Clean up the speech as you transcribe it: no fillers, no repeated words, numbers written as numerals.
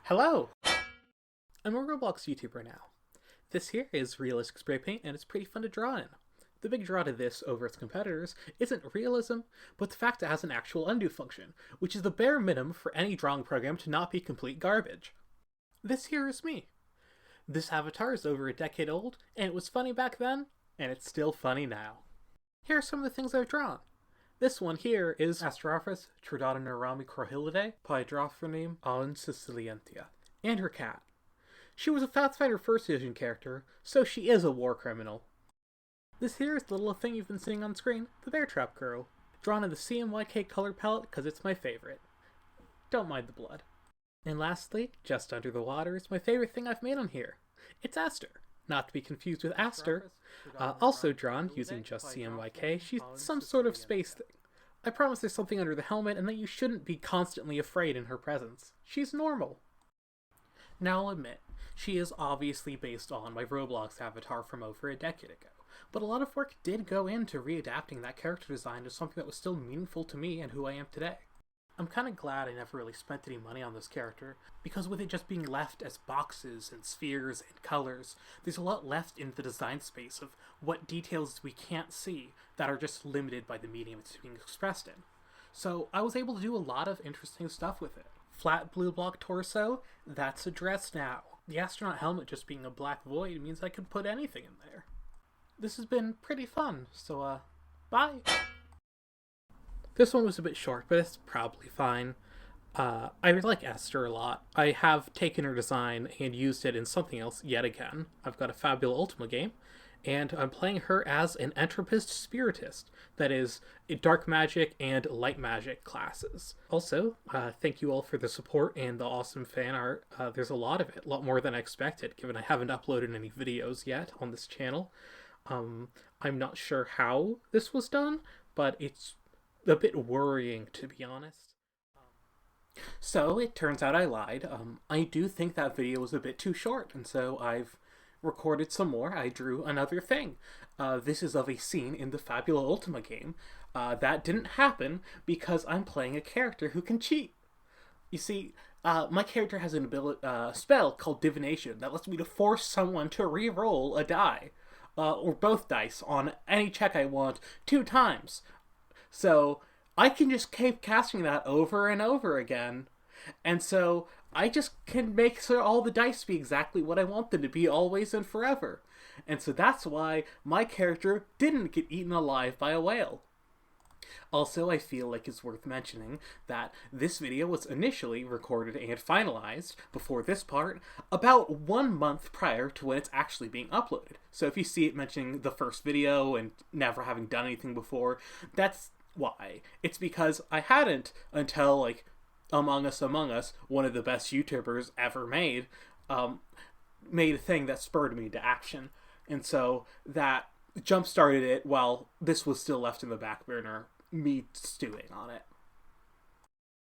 Hello! I'm a Roblox YouTuber now. This here is realistic spray paint and it's pretty fun to draw in. The big draw to this over its competitors isn't realism, but the fact it has an actual undo function, which is the bare minimum for any drawing program to not be complete garbage. This here is me. This avatar is over a decade old, and it was funny back then, and it's still funny now. Here are some of the things I've drawn. This one here is Astrophis Tridonarami Crohilidae, Pydrophonim Allen Sicilientia, and her cat. She was a Pathfinder First Edition character, so she is a war criminal. This here is the little thing you've been seeing on screen, the Bear Trap Girl, drawn in the CMYK color palette because it's my favorite. Don't mind the blood. And lastly, just under the water is my favorite thing I've made on here. It's Aster. Not to be confused with Aster, also drawn using just CMYK. She's some sort of space thing. I promise there's something under the helmet and that you shouldn't be constantly afraid in her presence. She's normal. Now I'll admit, she is obviously based on my Roblox avatar from over a decade ago, but a lot of work did go into readapting that character design to something that was still meaningful to me and who I am today. I'm kind of glad I never really spent any money on this character, because with it just being left as boxes and spheres and colors, there's a lot left in the design space of what details we can't see that are just limited by the medium it's being expressed in. So I was able to do a lot of interesting stuff with it. Flat blue block torso, that's a dress now. The astronaut helmet just being a black void means I could put anything in there. This has been pretty fun, so bye! This one was a bit short, but it's probably fine. I really like Esther a lot. I have taken her design and used it in something else yet again. I've got a Fabula Ultima game, and I'm playing her as an Entropist Spiritist. That is, Dark Magic and Light Magic classes. Also, thank you all for the support and the awesome fan art. There's a lot of it, a lot more than I expected, given I haven't uploaded any videos yet on this channel. I'm not sure how this was done, but it's a bit worrying, to be honest. So it turns out I lied. I do think that video was a bit too short, and so I've recorded some more. I drew another thing. This is of a scene in the Fabula Ultima game. That didn't happen because I'm playing a character who can cheat. You see, my character has an ability, spell called Divination that lets me to force someone to re-roll a die, or both dice, on any check I want 2 times. So I can just keep casting that over and over again. And so I just can make sure all the dice be exactly what I want them to be always and forever. And so that's why my character didn't get eaten alive by a whale. Also, I feel like it's worth mentioning that this video was initially recorded and finalized before this part about 1 month prior to when it's actually being uploaded. So if you see it mentioning the first video and never having done anything before, that's why. It's because I hadn't until, like, Among Us, one of the best YouTubers ever made a thing that spurred me to action. And so that jump-started it while this was still left in the back burner, me stewing on it.